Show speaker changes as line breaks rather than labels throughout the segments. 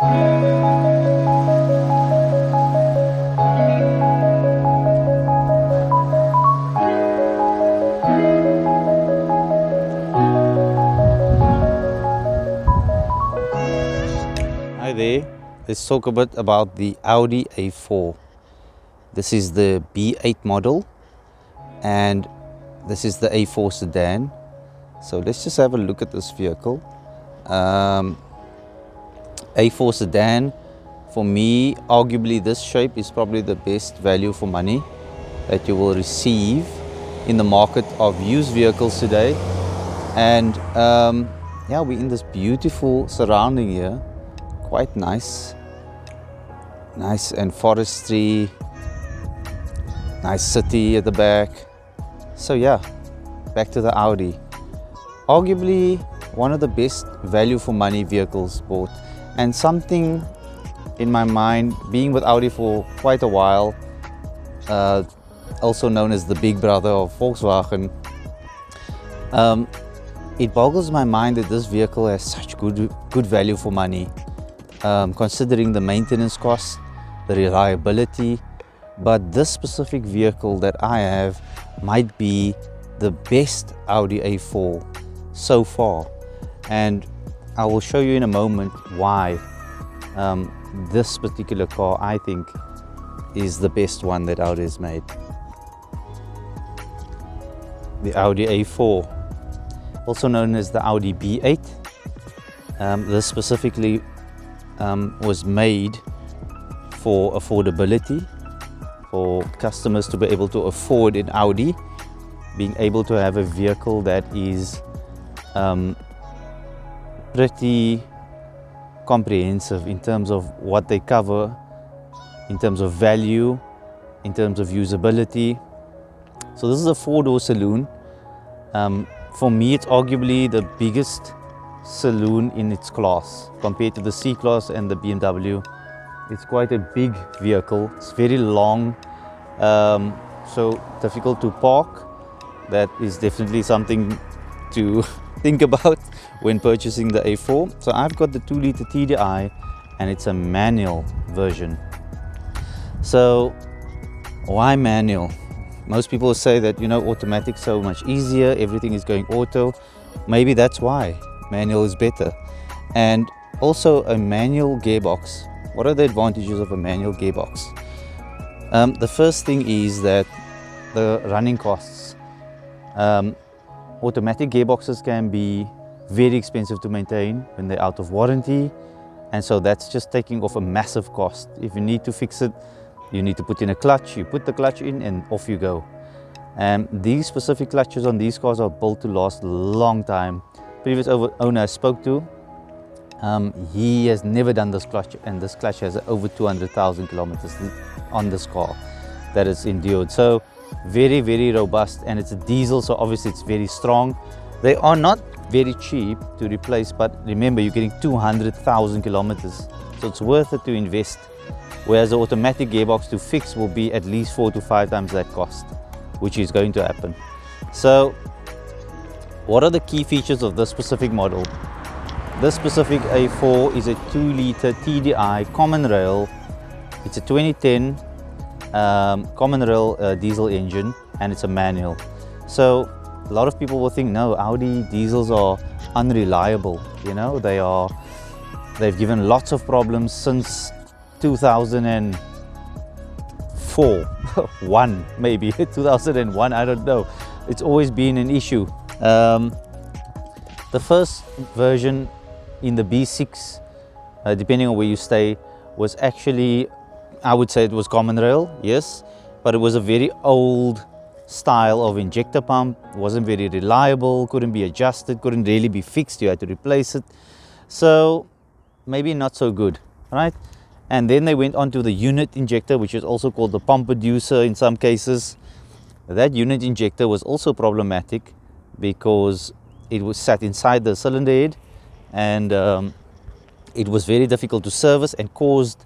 Hi there, let's talk a bit about the Audi A4. This is the B8 model and this is the A4 sedan. So let's just have a look at this vehicle. A4 sedan, for me, arguably this shape is probably the best value for money that you will receive in the market of used vehicles today. And yeah, we're in this beautiful surrounding here. Quite nice and forestry, nice city at the back. So yeah, back to the Audi. Arguably one of the best value for money vehicles bought, and something in my mind, being with Audi for quite a while, also known as the big brother of Volkswagen, it boggles my mind that this vehicle has such good value for money. Considering the maintenance costs, the reliability, but this specific vehicle that I have might be the best Audi A4 so far, and I will show you in a moment why this particular car I think is the best one that Audi has made. The Audi A4, also known as the Audi B8. This specifically was made for affordability, for customers to be able to afford an Audi, being able to have a vehicle that is pretty comprehensive in terms of what they cover, in terms of value, in terms of usability. So this is a four-door saloon. For me, it's arguably the biggest saloon in its class compared to the C-Class and the BMW. It's quite a big vehicle. It's very long, so difficult to park. That is definitely something to think about when purchasing the A4. So I've got the 2-liter TDI and it's a manual version. So why manual? Most people say that, you know, automatic so much easier, everything is going auto. Maybe that's why manual is better. And also a manual gearbox. What are the advantages of a manual gearbox? The first thing is that the running costs. Automatic gearboxes can be very expensive to maintain when they're out of warranty, and so that's just taking off a massive cost. If you need to fix it, you need to put in a clutch, you put the clutch in and off you go. And these specific clutches on these cars are built to last a long time. Previous owner I spoke to, he has never done this clutch, and this clutch has over 200,000 kilometers on this car that it's endured. So very, very robust, and it's a diesel, so obviously it's very strong. They are not very cheap to replace, but remember, you're getting 200,000 kilometers, so it's worth it to invest. Whereas the automatic gearbox to fix will be at least 4 to 5 times that cost, which is going to happen. So what are the key features of this specific model? This specific A4 is a 2-liter TDI common rail. It's a 2010 common rail diesel engine, and it's a manual. So a lot of people will think, no, Audi diesels are unreliable. You know, they've given lots of problems since 2004, one maybe 2001. I don't know. It's always been an issue. The first version in the B6, depending on where you stay, was actually, I would say it was common rail, yes, but it was a very old style of injector pump. It wasn't very reliable, couldn't be adjusted, couldn't really be fixed, you had to replace it. So maybe not so good, right? And then they went on to the unit injector, which is also called the pump producer in some cases. That unit injector was also problematic because it was sat inside the cylinder head, and it was very difficult to service and caused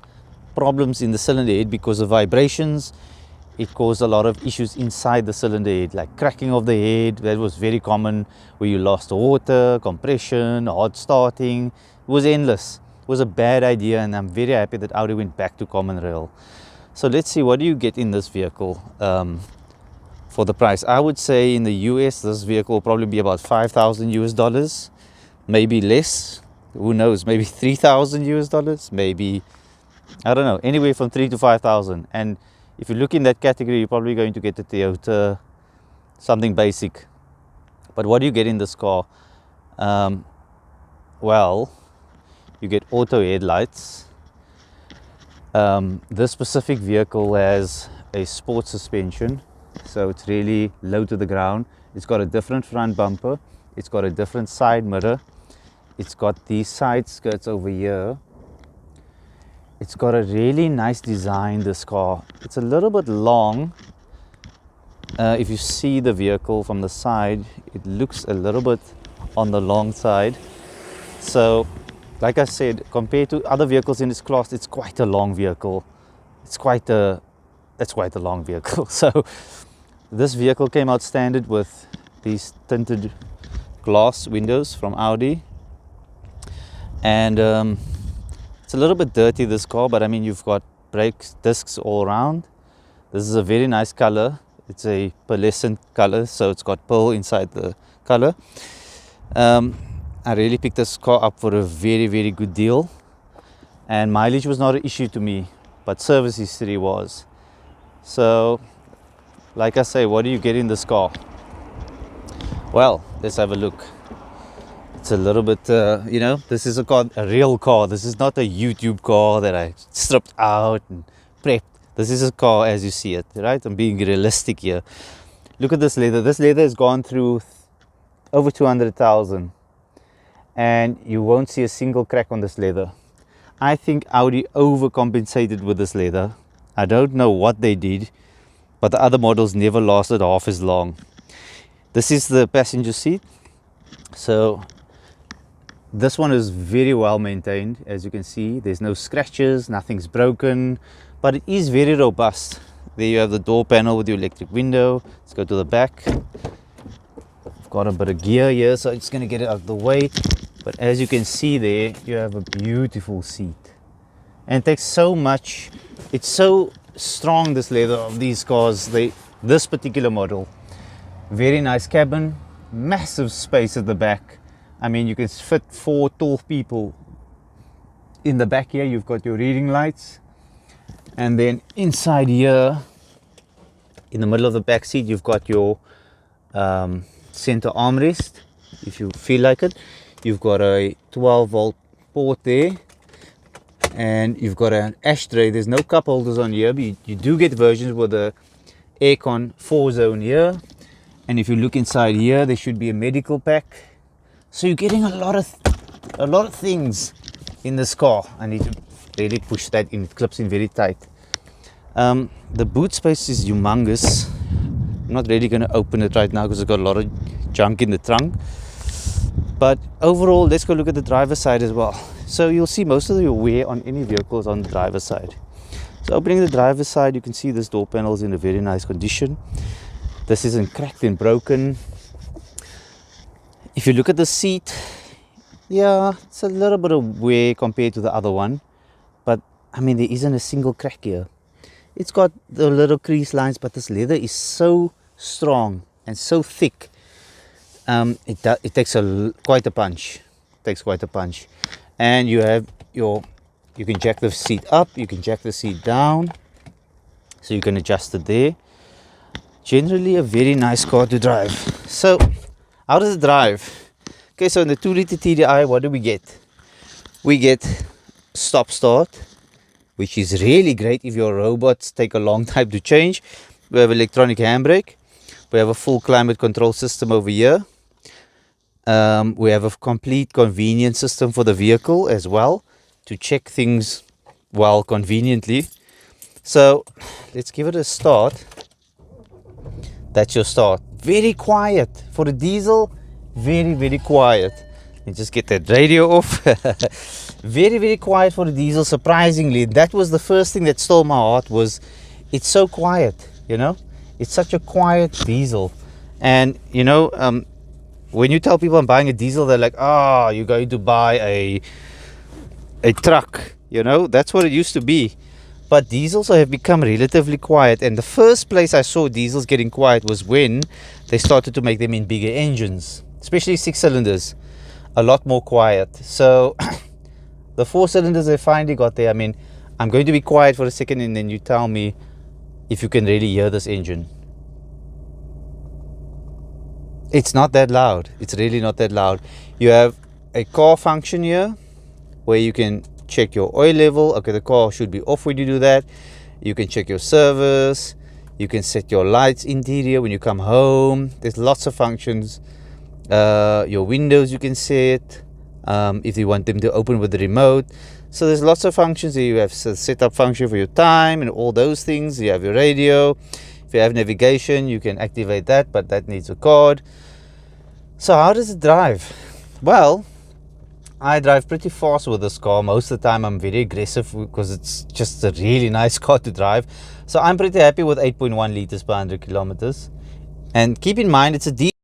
problems in the cylinder head because of vibrations. It caused a lot of issues inside the cylinder head, like cracking of the head. That was very common, where you lost water, compression, hot starting. It was endless. was a bad idea, and I'm very happy that Audi went back to common rail. So let's see, what do you get in this vehicle for the price? I would say in the US this vehicle will probably be about 5,000 US dollars, maybe less, who knows, maybe 3,000 US dollars, maybe, I don't know, anywhere from 3 to 5,000. And if you look in that category, you're probably going to get a Toyota, something basic. But what do you get in this car? Well, you get auto headlights. This specific vehicle has a sport suspension, so it's really low to the ground. It's got a different front bumper. It's got a different side mirror. It's got these side skirts over here. It's got a really nice design, this car. It's a little bit long. If you see the vehicle from the side, it looks a little bit on the long side. So, like I said, compared to other vehicles in this class, it's quite a long vehicle. It's quite a long vehicle. So, this vehicle came out standard with these tinted glass windows from Audi. And it's a little bit dirty, this car, but I mean, you've got brake discs all around. This is a very nice color. It's a pearlescent color, so it's got pearl inside the color. I really picked this car up for a very, very good deal. And mileage was not an issue to me, but service history was. So, like I say, what do you get in this car? Well, let's have a look. It's a little bit, you know, this is a real car. This is not a YouTube car that I stripped out and prepped. This is a car as you see it, right? I'm being realistic here. Look at this leather. This leather has gone through over 200,000. And you won't see a single crack on this leather. I think Audi overcompensated with this leather. I don't know what they did, but the other models never lasted half as long. This is the passenger seat. So this one is very well maintained. As you can see, there's no scratches, nothing's broken, but it is very robust. There you have the door panel with your electric window. Let's go to the back. I've got a bit of gear here, so I'm just going to get it out of the way. But as you can see there, you have a beautiful seat. And it takes so much, it's so strong, this leather of these cars, this particular model. Very nice cabin, massive space at the back. I mean, you can fit 4 tall people in the back here. You've got your reading lights. And then inside here, in the middle of the back seat, you've got your center armrest, if you feel like it. You've got a 12-volt port there, and you've got an ashtray. There's no cup holders on here, but you do get versions with a aircon 4-zone here. And if you look inside here, there should be a medical pack. So you're getting a lot of things in this car. I need to really push that in. It clips in very tight. The boot space is humongous. I'm not really going to open it right now because it's got a lot of junk in the trunk. But overall, let's go look at the driver's side as well. So you'll see most of your wear on any vehicles on the driver's side. So opening the driver's side, you can see this door panel is in a very nice condition. This isn't cracked and broken. If you look at the seat, yeah, it's a little bit of wear compared to the other one. But I mean, there isn't a single crack here. It's got the little crease lines, but this leather is so strong and so thick. It takes quite a punch. It takes quite a punch. And you have you can jack the seat up, you can jack the seat down, so you can adjust it there. Generally a very nice car to drive. So how does it drive? Okay, so in the 2-liter TDI, what do we get? We get stop start, which is really great if your robots take a long time to change. We have electronic handbrake. We have a full climate control system over here. We have a complete convenience system for the vehicle as well, to check things well conveniently. So let's give it a start. That's your start. Very quiet for the diesel. Very, very quiet. Let me just get that radio off. Very, very quiet for the diesel. Surprisingly, that was the first thing that stole my heart. Was it's so quiet, you know. It's such a quiet diesel. And you know, when you tell people I'm buying a diesel, they're like, oh, you're going to buy a truck, you know, that's what it used to be. But diesels have become relatively quiet, and the first place I saw diesels getting quiet was when they started to make them in bigger engines, especially 6 cylinders, a lot more quiet. So the 4 cylinders they finally got there. I mean, I'm going to be quiet for a second and then you tell me if you can really hear this engine. It's not that loud. It's really not that loud. You have a car function here where you can check your oil level. Okay, the car should be off when you do that. You can check your service. You can set your lights interior when you come home. There's lots of functions. Your windows you can set if you want them to open with the remote. So there's lots of functions. You have a setup function for your time and all those things. You have your radio. If you have navigation, you can activate that, but that needs a card. So how does it drive? Well, I drive pretty fast with this car. Most of the time I'm very aggressive because it's just a really nice car to drive. So I'm pretty happy with 8.1 liters per 100 kilometers. And keep in mind, it's a diesel.